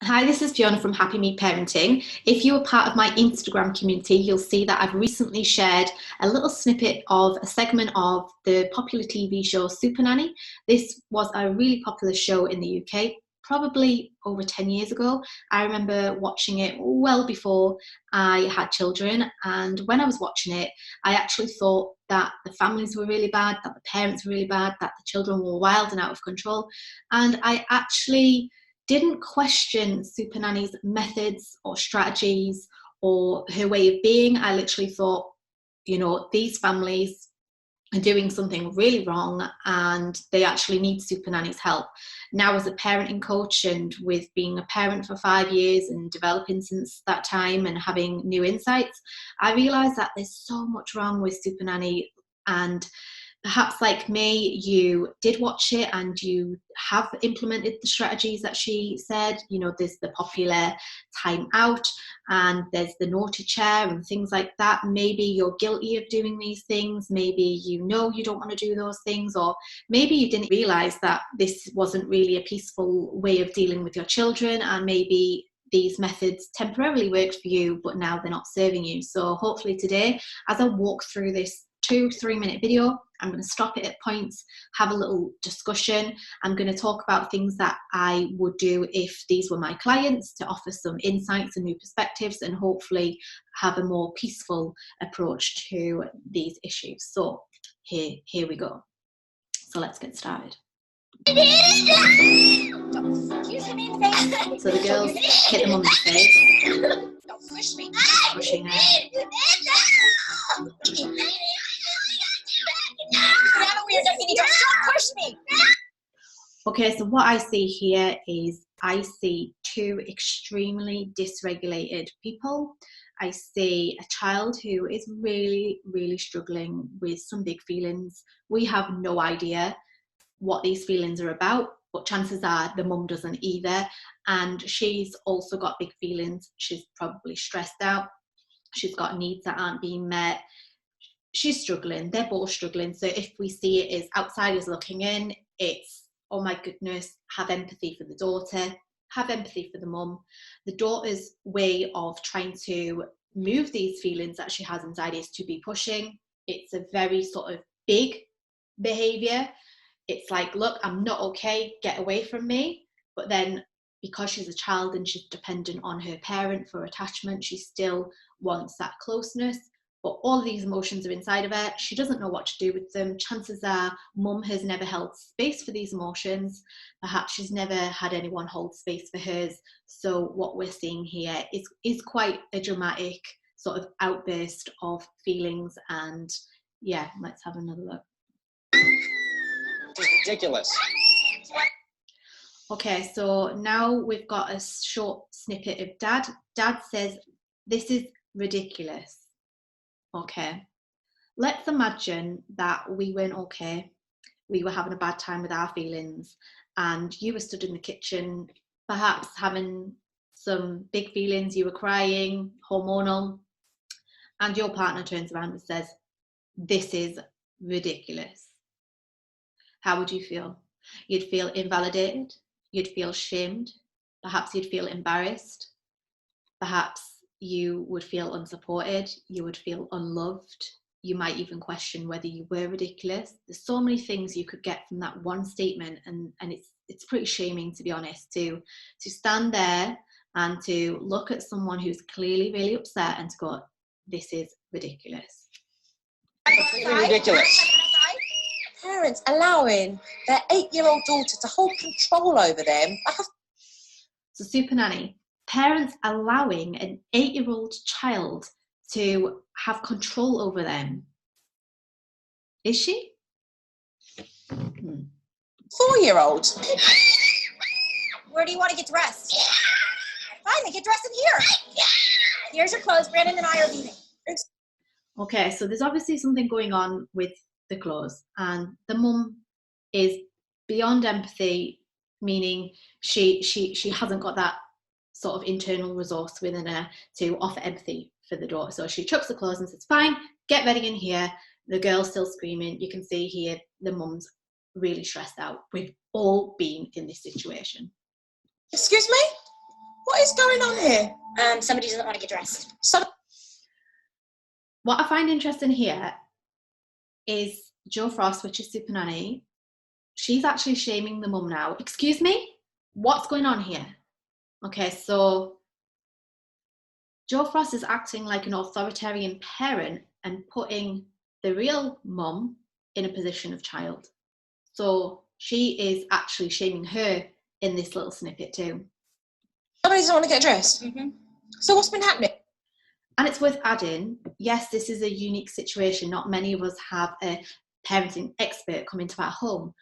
Hi, this is Fiona from Happy Meat Parenting. If you are part of my Instagram community, you'll see that I've recently shared a little snippet of a segment of the popular TV show SuperNanny. This was a really popular show in the UK, probably over 10 years ago. I remember watching it well before I had children, and when I was watching it, I actually thought that the families were really bad, that the parents were really bad, that the children were wild and out of control, and I actually didn't question SuperNanny's methods or strategies or her way of being. I literally thought, these families are doing something really wrong and they actually need SuperNanny's help. Now, as a parenting coach and with being a parent for 5 years and developing since that time and having new insights, I realised that there's so much wrong with SuperNanny, and perhaps like me, you did watch it and you have implemented the strategies that she said. There's the popular time out and there's the naughty chair and things like that. Maybe you're guilty of doing these things. Maybe you don't want to do those things, or maybe you didn't realize that this wasn't really a peaceful way of dealing with your children, and maybe these methods temporarily worked for you, but now they're not serving you. So hopefully today, as I walk through this 2-3 minute video, I'm going to stop it at points, have a little discussion. I'm going to talk about things that I would do if these were my clients, to offer some insights and new perspectives, and hopefully have a more peaceful approach to these issues. So here we go. So let's get started. So the girls hit them on the face. Don't push me. Pushing her. Okay, so what I see here is I see two extremely dysregulated people. I see a child who is really, really struggling with some big feelings. We have no idea what these feelings are about, but chances are the mum doesn't either. And she's also got big feelings. She's probably stressed out. She's got needs that aren't being met. She's struggling. They're both struggling. So if we see it as outsiders looking in, it's, oh my goodness, have empathy for the daughter, have empathy for the mum. The daughter's way of trying to move these feelings that she has inside is to be pushing. It's a very sort of big behavior. It's like, look, I'm not okay, get away from me. But then because she's a child and she's dependent on her parent for attachment, she still wants that closeness. But all of these emotions are inside of her. She doesn't know what to do with them. Chances are mum has never held space for these emotions. Perhaps she's never had anyone hold space for hers. So what we're seeing here is quite a dramatic sort of outburst of feelings. And yeah, let's have another look. It's ridiculous. Okay, so now we've got a short snippet of Dad. Dad says, "This is ridiculous." Okay, let's imagine that we weren't okay. We were having a bad time with our feelings, and you were stood in the kitchen, perhaps having some big feelings. You were crying, hormonal, and your partner turns around and says, "This is ridiculous." How would you feel? You'd feel invalidated. You'd feel shamed. Perhaps you'd feel embarrassed. Perhaps you would feel unsupported. You would feel unloved. You might even question whether you were ridiculous. There's so many things you could get from that one statement, and it's pretty shaming, to be honest, to stand there and to look at someone who's clearly really upset and to go, "This is ridiculous." Completely ridiculous. Parents allowing their 8-year-old daughter to hold control over them. So SuperNanny, parents allowing an 8-year-old child to have control over them. Is she? 4-year-old. Where do you want to get dressed? Fine, then get dressed in here. Here's your clothes. Brandon and I are leaving. Okay, so there's obviously something going on with the clothes, and the mum is beyond empathy, meaning she hasn't got that sort of internal resource within her to offer empathy for the daughter. So she chucks the clothes and says, "Fine, get ready in here." The girl's still screaming. You can see here the mum's really stressed out. We've all been in this situation. Excuse me? What is going on here? Somebody doesn't want to get dressed. What I find interesting here is Jo Frost, which is SuperNanny. She's actually shaming the mum now. Excuse me? What's going on here? Okay, so Jo Frost is acting like an authoritarian parent and putting the real mum in a position of child. So she is actually shaming her in this little snippet too. Somebody doesn't want to get dressed. Mm-hmm. So what's been happening? And it's worth adding, yes, this is a unique situation. Not many of us have a parenting expert come into our home.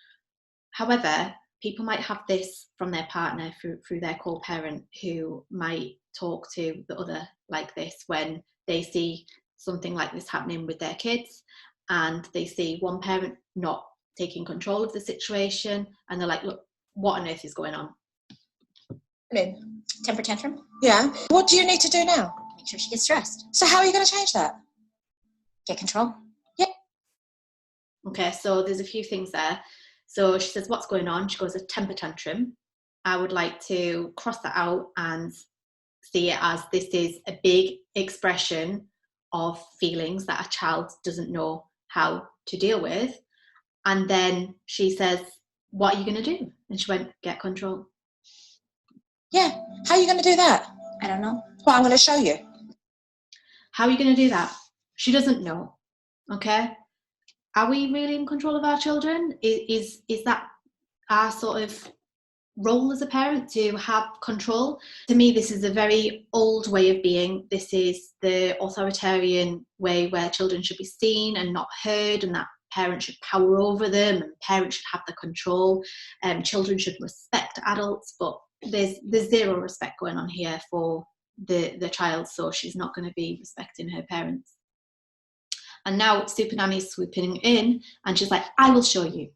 However, people might have this from their partner through their co-parent, who might talk to the other like this when they see something like this happening with their kids, and they see one parent not taking control of the situation, and they're like, look, what on earth is going on? Temper tantrum. Yeah. What do you need to do now? Make sure she gets dressed. So how are you going to change that? Get control. Okay, so there's a few things there. So she says, what's going on? She goes, a temper tantrum. I would like to cross that out and see it as this is a big expression of feelings that a child doesn't know how to deal with. And then she says, what are you going to do? And she went, get control. Yeah. How are you going to do that? I don't know. Well, I'm going to show you. How are you going to do that? She doesn't know. Okay. Are we really in control of our children? Is that our sort of role as a parent, to have control? To me, this is a very old way of being. This is the authoritarian way where children should be seen and not heard, and that parents should power over them and parents should have the control. Children should respect adults, but there's zero respect going on here for the child, so she's not going to be respecting her parents. And now SuperNanny's swooping in and she's like, I will show you.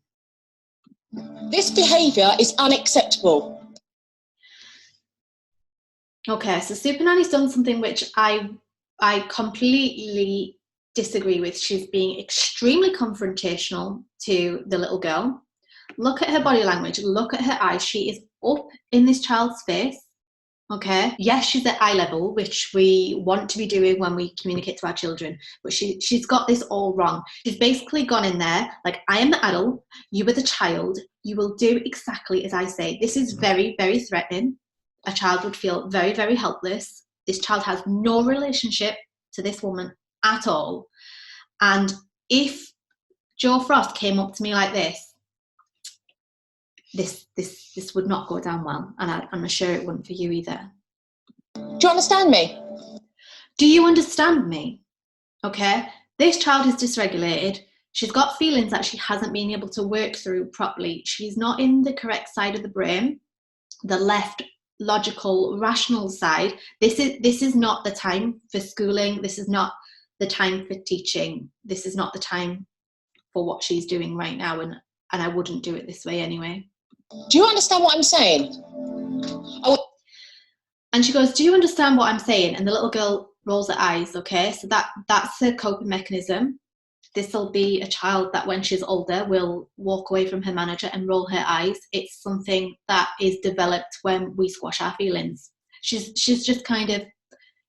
This behaviour is unacceptable. Okay, so SuperNanny's done something which I completely disagree with. She's being extremely confrontational to the little girl. Look at her body language, look at her eyes. She is up in this child's face. Okay, yes, she's at eye level, which we want to be doing when we communicate to our children, but she's got this all wrong. She's basically gone in there like, I am the adult, you are the child, you will do exactly as I say. This is very, very threatening. A child would feel very, very helpless. This child has no relationship to this woman at all. And if Jo Frost came up to me like this would not go down well, and I'm sure it wouldn't for you either. Do you understand me? Do you understand me? Okay, this child is dysregulated. She's got feelings that she hasn't been able to work through properly. She's not in the correct side of the brain, the left logical, rational side. This is not the time for schooling. This is not the time for teaching. This is not the time for what she's doing right now, and I wouldn't do it this way anyway. Do you understand what I'm saying? Oh. And she goes, do you understand what I'm saying? And the little girl rolls her eyes. Okay, so that's a coping mechanism. This will be a child that when she's older will walk away from her manager and roll her eyes. It's something that is developed when we squash our feelings. She's just kind of,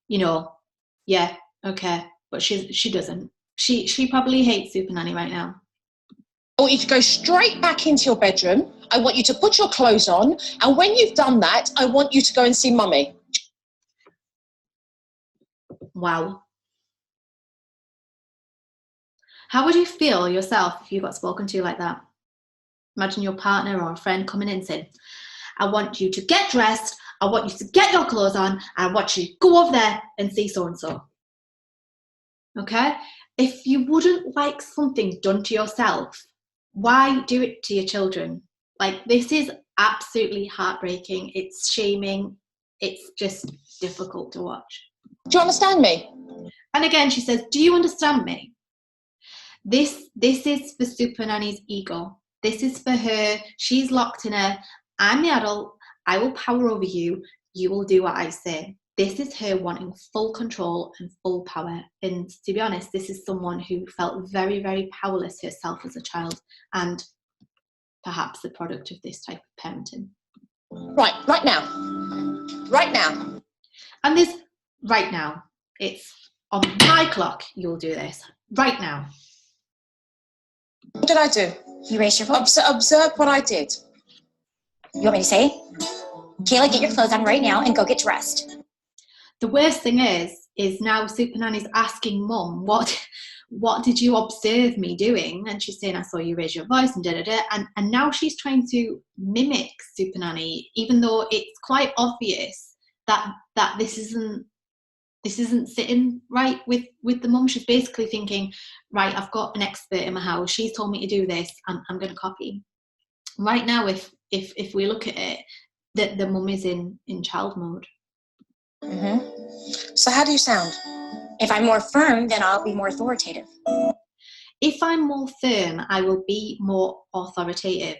yeah, okay, but she doesn't. She probably hates SuperNanny right now. I want you to go straight back into your bedroom. I want you to put your clothes on. And when you've done that, I want you to go and see Mummy. Wow. How would you feel yourself if you got spoken to like that? Imagine your partner or a friend coming in saying, I want you to get dressed, I want you to get your clothes on, and I want you to go over there and see so-and-so. Okay? If you wouldn't like something done to yourself, why do it to your children? Like, this is absolutely heartbreaking. It's shaming. It's just difficult to watch. Do you understand me? And again, she says, do you understand me? This is for SuperNanny's ego. This is for her. She's locked in her, I'm the adult, I will power over you, you will do what I say. This is her wanting full control and full power. And to be honest, this is someone who felt very, very powerless herself as a child, and perhaps the product of this type of parenting. Right now. Right now. And this, right now, it's on my clock, you'll do this. Right now. What did I do? You raised your voice. Observe what I did. You want me to say? Kayla, get your clothes on right now and go get dressed. The worst thing is now SuperNanny's asking Mum, what did you observe me doing? And she's saying, I saw you raise your voice and da-da-da. And now she's trying to mimic SuperNanny, even though it's quite obvious that this isn't sitting right with the mum. She's basically thinking, right, I've got an expert in my house. She's told me to do this. I'm going to copy. Right now, if we look at it, the mum is in child mode. Mm-hmm. So how do you sound? If I'm more firm, then I'll be more authoritative. If I'm more firm, I will be more authoritative.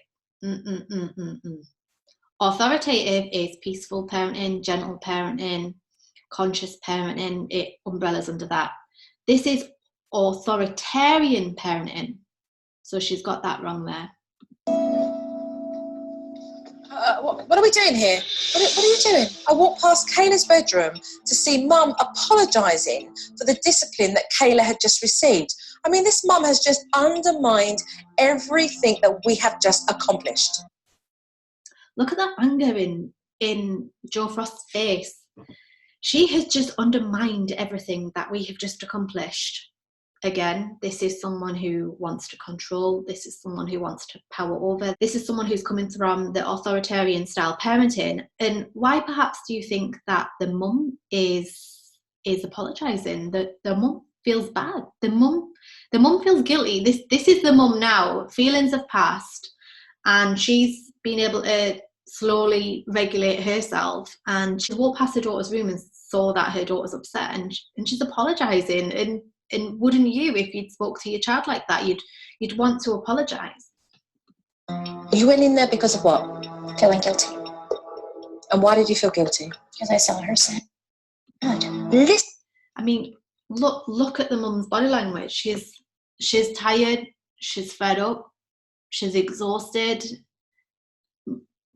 Authoritative is peaceful parenting, gentle parenting, conscious parenting. It umbrellas under that. This is authoritarian parenting. So she's got that wrong there. What are we doing here? What are you doing? I walked past Kayla's bedroom to see Mum apologising for the discipline that Kayla had just received. I mean, this Mum has just undermined everything that we have just accomplished. Look at that anger in Jo Frost's face. She has just undermined everything that we have just accomplished. Again, this is someone who wants to control. This is someone who wants to power over. This is someone who's coming from the authoritarian style parenting. And why perhaps do you think that the mum is apologising? The mum feels bad. The mum feels guilty. This is the mum now. Feelings have passed, and she's been able to slowly regulate herself. And she walked past her daughter's room and saw that her daughter's upset, and she's apologising. And wouldn't you, if you'd spoke to your child like that, you'd want to apologise? You went in there because of what? Feeling guilty. And why did you feel guilty? Because I saw her sin. Good. Listen. I mean, look at the mum's body language. She's tired. She's fed up. She's exhausted.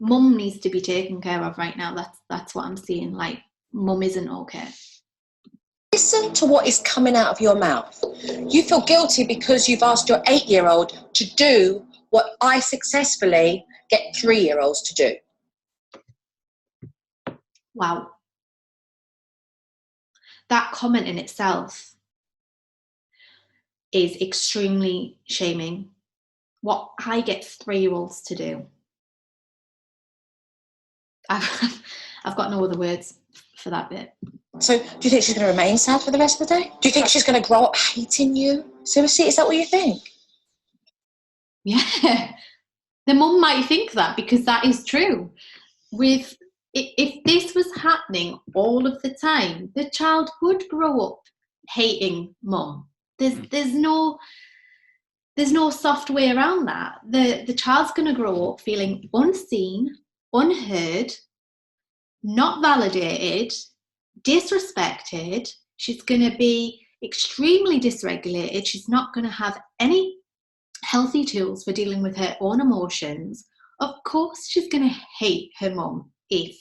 Mum needs to be taken care of right now. That's what I'm seeing. Like, mum isn't okay. Listen to what is coming out of your mouth. You feel guilty because you've asked your 8-year-old to do what I successfully get 3-year-olds to do. Wow. That comment in itself is extremely shaming. What I get 3-year-olds to do. I've got no other words for that bit. So, do you think she's going to remain sad for the rest of the day? Do you think she's going to grow up hating you? Seriously, is that what you think? Yeah. The mum might think that, because that is true. If this was happening all of the time, the child would grow up hating mum. There's no soft way around that. The child's going to grow up feeling unseen, unheard, not validated, disrespected. She's going to be extremely dysregulated. She's not going to have any healthy tools for dealing with her own emotions. Of course she's going to hate her mum if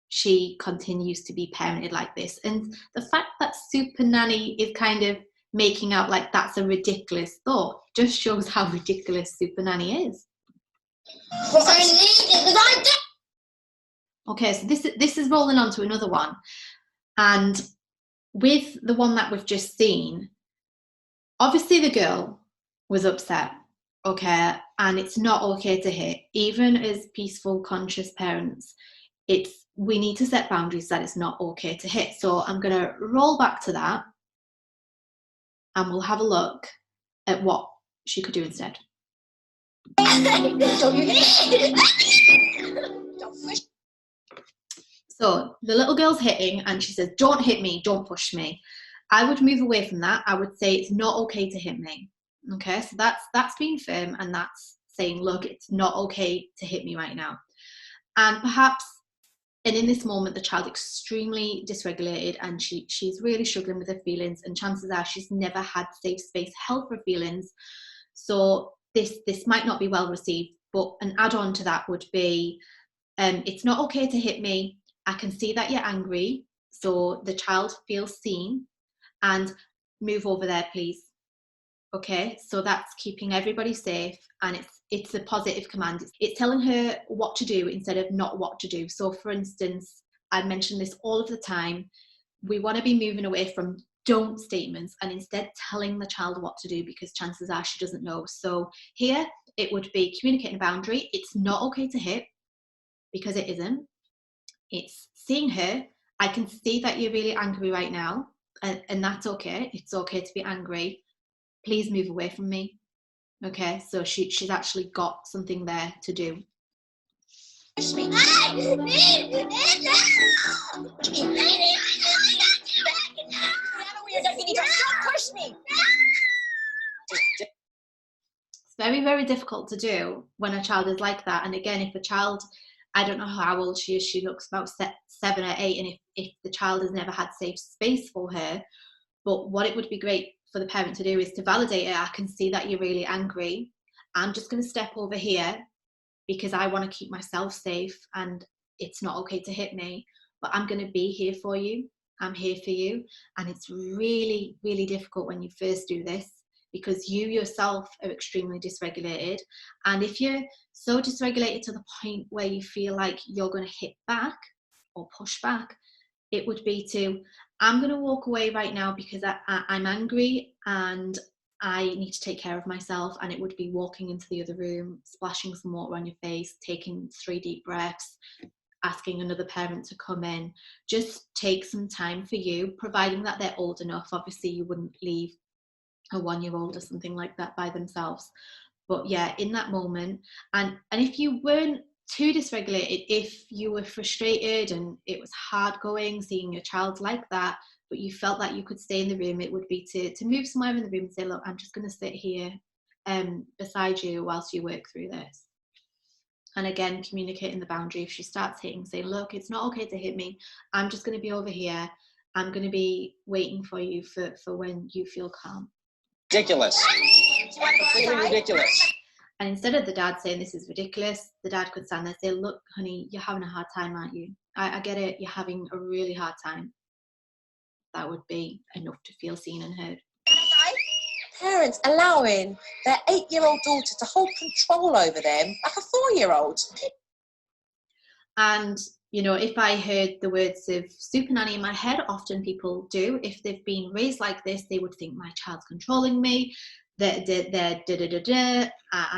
she continues to be parented like this. And the fact that SuperNanny is kind of making out like that's a ridiculous thought just shows how ridiculous SuperNanny is. Okay, so this is rolling on to another one. And with the one that we've just seen, obviously the girl was upset, okay, and it's not okay to hit. Even as peaceful, conscious parents, we need to set boundaries that it's not okay to hit. So I'm going to roll back to that, and we'll have a look at what she could do instead. So the little girl's hitting, and she says, don't hit me, don't push me. I would move away from that. I would say it's not okay to hit me. Okay, so that's being firm, and that's saying, look, it's not okay to hit me right now. And perhaps, and in this moment, the child extremely dysregulated, and she's really struggling with her feelings, and chances are she's never had safe space held for feelings. So this might not be well received, but an add-on to that would be, It's not okay to hit me. I can see that you're angry. So the child feels seen, and move over there, please. Okay, so that's keeping everybody safe, and it's a positive command. It's telling her what to do instead of not what to do. So for instance, I mention this all of the time, we want to be moving away from don't statements and instead telling the child what to do, because chances are she doesn't know. So here it would be communicating a boundary. It's not okay to hit, because it isn't. It's seeing her, I can see that you're really angry right now, and that's okay. It's okay to be angry. Please move away from me. Okay, so she's actually got something there to do. Push me. Don't push me. It's very, very difficult to do when a child is like that. And again, if a child, I don't know how old she is, she looks about 7 or 8, and if the child has never had safe space for her, but what it would be great for the parent to do is to validate it. I can see that you're really angry. I'm just going to step over here because I want to keep myself safe, and it's not okay to hit me, but I'm going to be here for you. I'm here for you. And it's really, really difficult when you first do this, because you yourself are extremely dysregulated. And if you're so dysregulated to the point where you feel like you're going to hit back or push back, it would be to, I'm going to walk away right now because I'm angry and I need to take care of myself. And it would be walking into the other room, splashing some water on your face, taking 3 deep breaths, asking another parent to come in. Just take some time for you, providing that they're old enough. Obviously, you wouldn't leave a 1-year-old or something like that by themselves. But yeah, in that moment, and if you weren't too dysregulated, if you were frustrated and it was hard going seeing your child like that, but you felt that you could stay in the room, it would be to move somewhere in the room and say, look, I'm just going to sit here beside you whilst you work through this. And again, communicating the boundary. If she starts hitting, say, look, it's not okay to hit me. I'm just going to be over here. I'm going to be waiting for you for when you feel calm. Ridiculous. Completely ridiculous. And instead of the dad saying this is ridiculous, the dad could stand there and say, look, honey, you're having a hard time, aren't you? I get it. You're having a really hard time. That would be enough to feel seen and heard. Parents allowing their 8-year-old daughter to hold control over them like a 4-year-old. And, you know, if I heard the words of super nanny in my head, often people do, if they've been raised like this, they would think my child's controlling me. I'm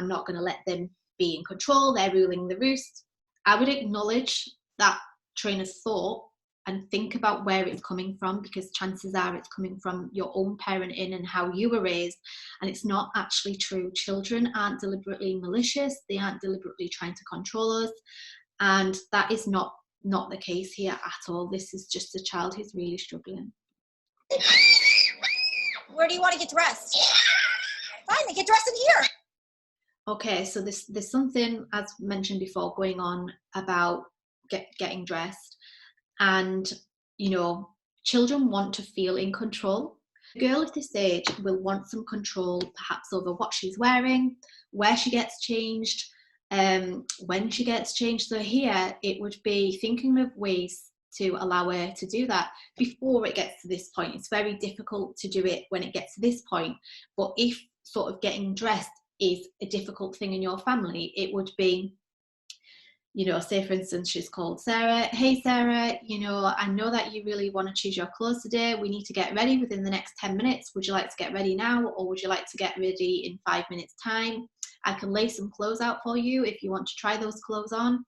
not going to let them be in control. They're ruling the roost. I would acknowledge that train of thought and think about where it's coming from, because chances are it's coming from your own parenting and how you were raised, and it's not actually true. Children aren't deliberately malicious. They aren't deliberately trying to control us, and that is not the case here at all. This is just a child who's really struggling. Where do you want to get dressed? Fine, get dressed in here. Okay, so there's something, as mentioned before, going on about getting dressed. And, you know, children want to feel in control. A girl of this age will want some control, perhaps over what she's wearing, where she gets changed, when she gets changed. So here it would be thinking of ways to allow her to do that before it gets to this point. It's very difficult to do it when it gets to this point. But if sort of getting dressed is a difficult thing in your family, it would be, you know, say for instance, she's called Sarah. Hey Sarah, you know, I know that you really want to choose your clothes today. We need to get ready within the next 10 minutes. Would you like to get ready now, or would you like to get ready in 5 minutes time? I can lay some clothes out for you if you want to try those clothes on,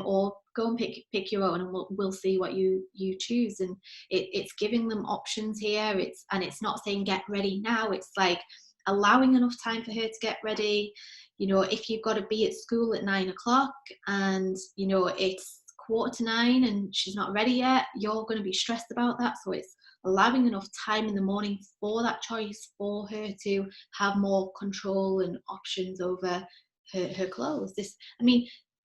or go and pick your own, and we'll see what you choose. And it's giving them options here. It's not saying get ready now. It's like allowing enough time for her to get ready. You know, if you've got to be at school at 9 o'clock and, you know, it's 8:45 and she's not ready yet, you're going to be stressed about that. So it's allowing enough time in the morning for that choice, for her to have more control and options over her clothes.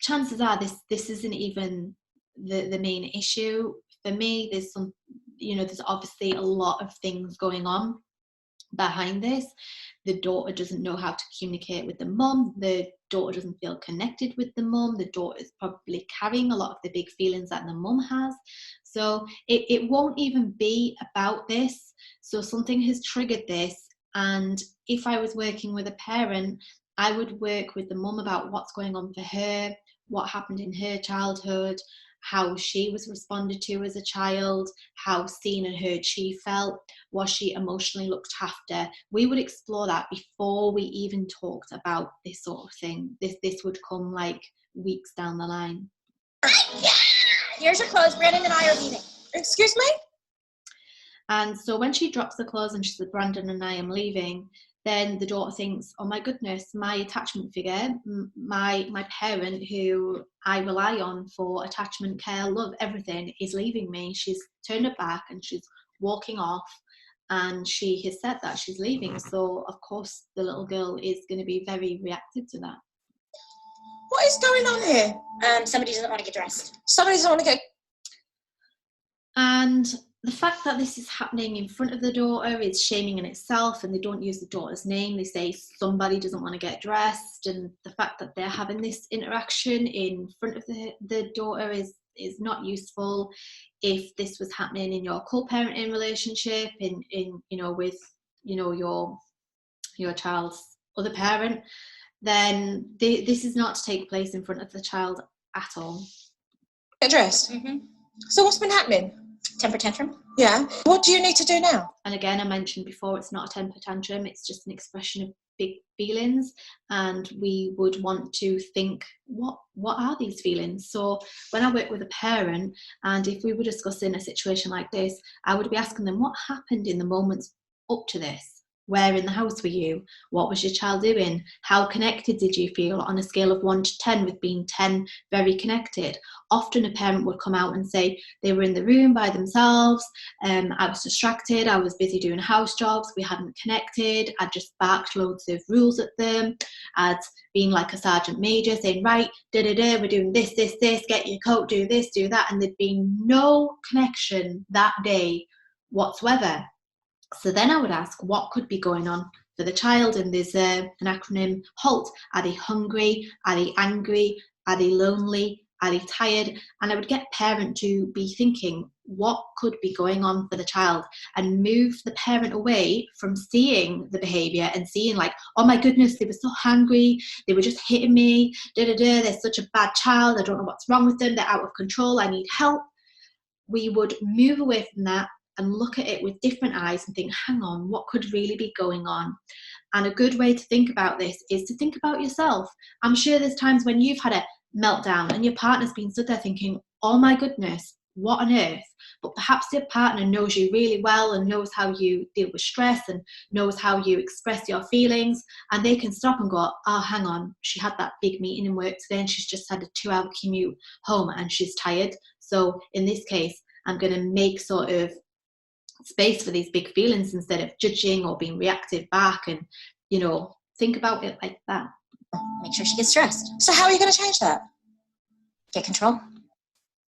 Chances are this isn't even the main issue. For me, there's obviously a lot of things going on behind this. The daughter doesn't know how to communicate with the mum. The daughter doesn't feel connected with the mum. The daughter is probably carrying a lot of the big feelings that the mum has. So it won't even be about this. So something has triggered this. And if I was working with a parent, I would work with the mum about what's going on for her, what happened in her childhood, how she was responded to as a child, how seen and heard she felt, was she emotionally looked after. We would explore that before we even talked about this sort of thing. This would come like weeks down the line. Here's your clothes. Brandon and I are leaving. Excuse me? And so when she drops the clothes and she says, Brandon and I am leaving, then the daughter thinks, oh my goodness, my attachment figure, my parent who I rely on for attachment, care, love, everything, is leaving me. She's turned her back and she's walking off, and she has said that she's leaving. So of course the little girl is going to be very reactive to that. What is going on here? Somebody doesn't want to get dressed. Somebody doesn't want to go. And the fact that this is happening in front of the daughter is shaming in itself, and they don't use the daughter's name. They say somebody doesn't want to get dressed, and the fact that they're having this interaction in front of the daughter is not useful. If this was happening in your co-parenting relationship, in with your child's other parent, then this is not to take place in front of the child at all. Get dressed. Mm-hmm. So what's been happening? Temper tantrum. Yeah. What do you need to do now? And again, I mentioned before, it's not a temper tantrum, it's just an expression of big feelings, and we would want to think, what are these feelings? So when I work with a parent, and if we were discussing a situation like this, I would be asking them, what happened in the moments up to this? Where in the house were you? What was your child doing? How connected did you feel on a scale of 1 to 10, with being 10 very connected? Often a parent would come out and say they were in the room by themselves, I was distracted, I was busy doing house jobs, we hadn't connected, I'd just barked loads of rules at them, I'd been like a sergeant major saying, right, we're doing this, get your coat, do this, do that, and there'd been no connection that day whatsoever. So then I would ask what could be going on for the child, and there's an acronym, HALT. Are they hungry? Are they angry? Are they lonely? Are they tired? And I would get parent to be thinking what could be going on for the child, and move the parent away from seeing the behaviour and seeing like, oh my goodness, they were so hungry, they were just hitting me, they're such a bad child, I don't know what's wrong with them, they're out of control, I need help. We would move away from that and look at it with different eyes and think, hang on, what could really be going on? And a good way to think about this is to think about yourself. I'm sure there's times when you've had a meltdown and your partner's been stood there thinking, oh my goodness, what on earth? But perhaps your partner knows you really well and knows how you deal with stress and knows how you express your feelings, and they can stop and go, oh, hang on, she had that big meeting in work today and she's just had a 2-hour commute home and she's tired. So in this case, I'm going to make sort of space for these big feelings instead of judging or being reactive back, and think about it like that. Make sure she gets dressed. So how are you going to change that? Get control.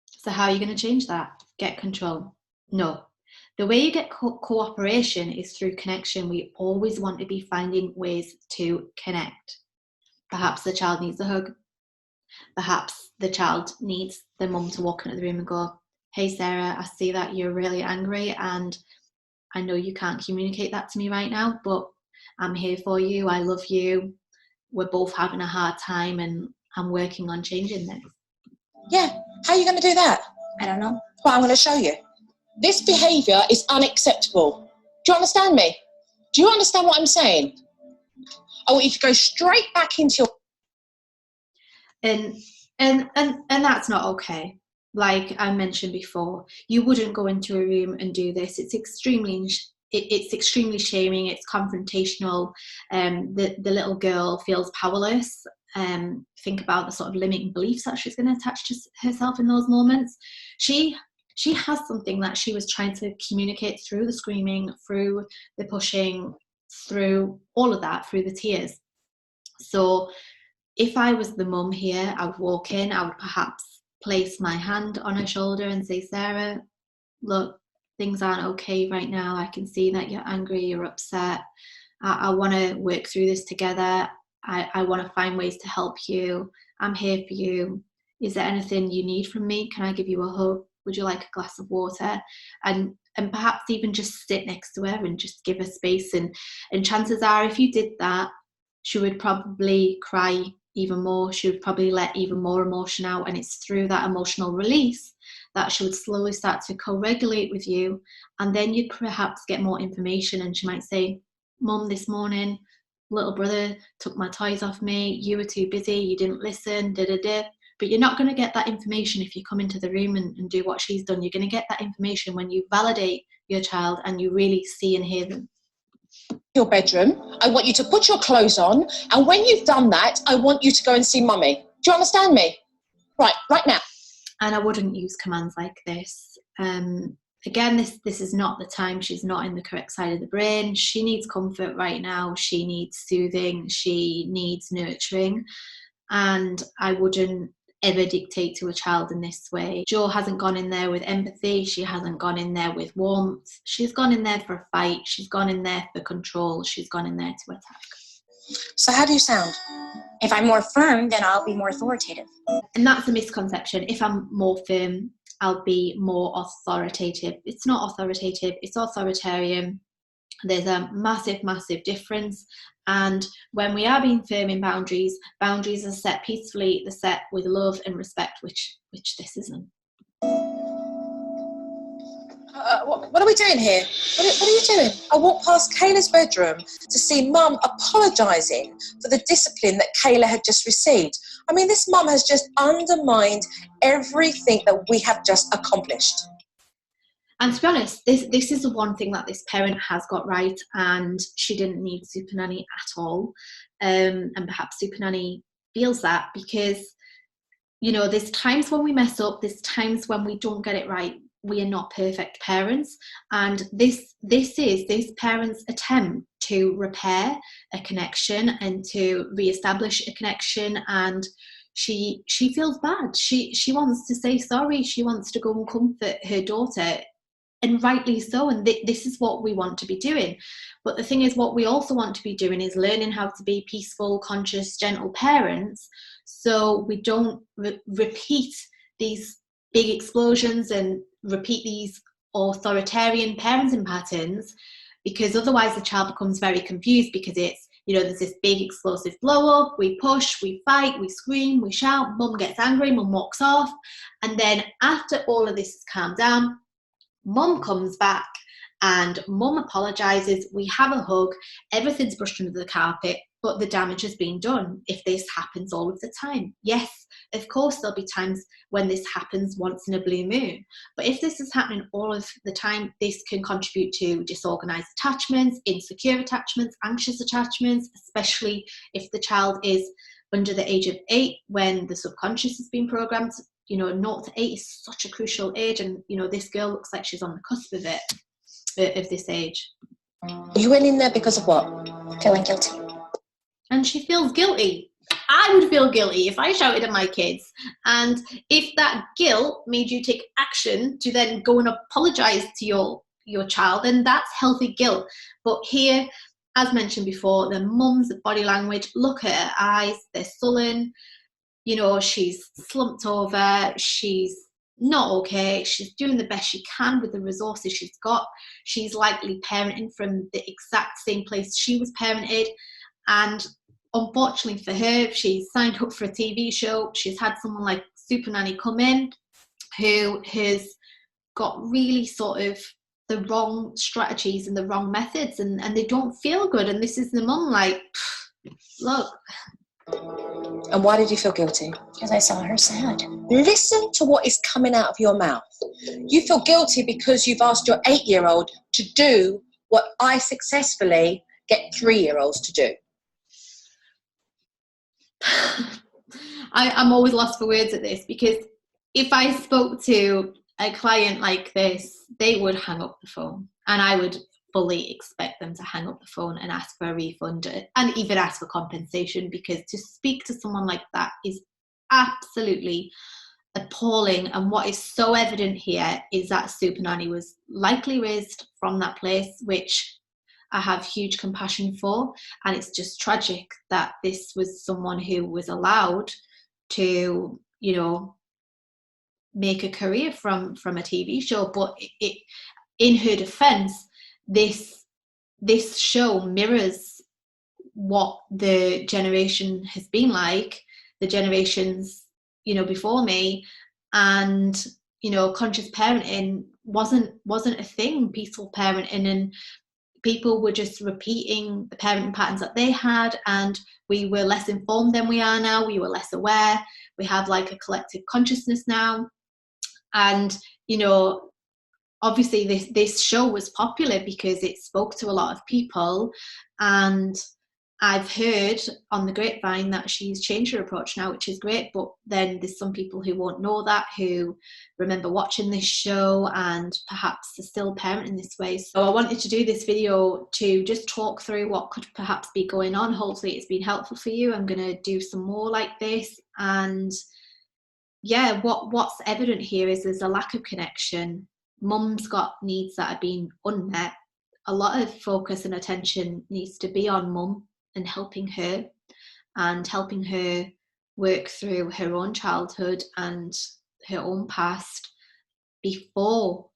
So how are you going to change that? Get control? No. The way you get cooperation is through connection. We always want to be finding ways to connect. Perhaps the child needs a hug. Perhaps the child needs their mum to walk into the room and go, hey Sarah, I see that you're really angry and I know you can't communicate that to me right now, but I'm here for you, I love you, we're both having a hard time and I'm working on changing this. Yeah, how are you going to do that? I don't know. Well, I'm going to show you. This behaviour is unacceptable. Do you understand me? Do you understand what I'm saying? I want you to go straight back into your... And that's not okay. Like I mentioned before, you wouldn't go into a room and do this. It's extremely shaming. It's confrontational. The little girl feels powerless. Think about the sort of limiting beliefs that she's going to attach to herself in those moments. She has something that she was trying to communicate through the screaming, through the pushing, through all of that, through the tears. So if I was the mum here, I would walk in, I would perhaps place my hand on her shoulder and say, Sarah, look, things aren't okay right now. I can see that you're angry, you're upset. I want to work through this together. I want to find ways to help you. I'm here for you. Is there anything you need from me? Can I give you a hug? Would you like a glass of water? And perhaps even just sit next to her and just give her space. And chances are, if you did that, she would probably cry even more. She would probably let even more emotion out. And it's through that emotional release that she would slowly start to co-regulate with you. And then you'd perhaps get more information. And she might say, Mum, this morning, little brother took my toys off me. You were too busy. You didn't listen. But you're not going to get that information if you come into the room and do what she's done. You're going to get that information when you validate your child and you really see and hear them. Your bedroom, I want you to put your clothes on, and when you've done that, I want you to go and see Mummy. Do you understand me? Right now. And I wouldn't use commands like this. Again, this is not the time. She's not in the correct side of the brain. She needs comfort right now. She needs soothing. She needs nurturing. And I wouldn't ever dictate to a child in this way. Jo hasn't gone in there with empathy. She hasn't gone in there with warmth. She's gone in there for a fight. She's gone in there for control. She's gone in there to attack. So how do you sound? If I'm more firm, then I'll be more authoritative. And that's a misconception. If I'm more firm, I'll be more authoritative. It's not authoritative, it's authoritarian. There's a massive, massive difference. And when we are being firm in boundaries are set peacefully, they're set with love and respect, which this isn't. What are we doing here? What are you doing? I walked past Kayla's bedroom to see Mum apologising for the discipline that Kayla had just received. I mean, this mum has just undermined everything that we have just accomplished. And to be honest, this is the one thing that this parent has got right, and she didn't need SuperNanny at all. And perhaps SuperNanny feels that because, you know, there's times when we mess up, there's times when we don't get it right. We are not perfect parents. And this is this parent's attempt to repair a connection and to reestablish a connection. And she feels bad. She wants to say sorry. She wants to go and comfort her daughter. And rightly so, and this is what we want to be doing. But the thing is, what we also want to be doing is learning how to be peaceful, conscious, gentle parents, so we don't repeat these big explosions and repeat these authoritarian parenting patterns, because otherwise the child becomes very confused, because it's, you know, there's this big explosive blow up, we push, we fight, we scream, we shout, mum gets angry, mum walks off, and then after all of this has calmed down, Mum comes back and Mum apologises, we have a hug, everything's brushed under the carpet, but the damage has been done. If this happens all of the time, yes, of course there'll be times when this happens once in a blue moon. But if this is happening all of the time, this can contribute to disorganised attachments, insecure attachments, anxious attachments, especially if the child is under the age of 8 when the subconscious has been programmed. You know, 0 to 8 is such a crucial age, and you know, this girl looks like she's on the cusp of it, of this age. You went in there because of what? Feeling guilty. And she feels guilty. I would feel guilty if I shouted at my kids. And if that guilt made you take action to then go and apologise to your child, then that's healthy guilt. But here, as mentioned before, the mum's body language, look at her eyes, they're sullen. You know, she's slumped over, she's not okay, she's doing the best she can with the resources she's got. She's likely parenting from the exact same place she was parented. And unfortunately for her, she's signed up for a TV show. She's had someone like SuperNanny come in who has got really sort of the wrong strategies and the wrong methods, and they don't feel good. And this is the mum like, look. And why did you feel guilty? Because I saw her sad. Listen to what is coming out of your mouth. You feel guilty because you've asked your 8-year-old to do what I successfully get 3-year-olds to do. I'm always lost for words at this, because if I spoke to a client like this, they would hang up the phone, and I would fully expect them to hang up the phone and ask for a refund and even ask for compensation, because to speak to someone like that is absolutely appalling. And what is so evident here is that SuperNanny was likely raised from that place, which I have huge compassion for, and it's just tragic that this was someone who was allowed to, you know, make a career from a TV show. But it in her defense, this show mirrors what the generation has been like, the generations, you know, before me. And, you know, conscious parenting wasn't a thing, peaceful parenting, and people were just repeating the parenting patterns that they had, and we were less informed than we are now. We were less aware. We have like a collective consciousness now. And, you know, obviously this show was popular because it spoke to a lot of people, and I've heard on the grapevine that she's changed her approach now, which is great. But then there's some people who won't know that, who remember watching this show and perhaps are still parenting this way. So I wanted to do this video to just talk through what could perhaps be going on. Hopefully it's been helpful for you. I'm going to do some more like this. And yeah, what's evident here is there's a lack of connection. Mum's got needs that are being unmet. A lot of focus and attention needs to be on mum and helping her work through her own childhood and her own past before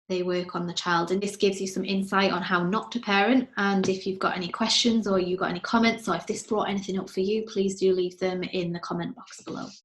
they work on the child. And this gives you some insight on how not to parent. And if you've got any questions or you've got any comments, or if this brought anything up for you, please do leave them in the comment box below.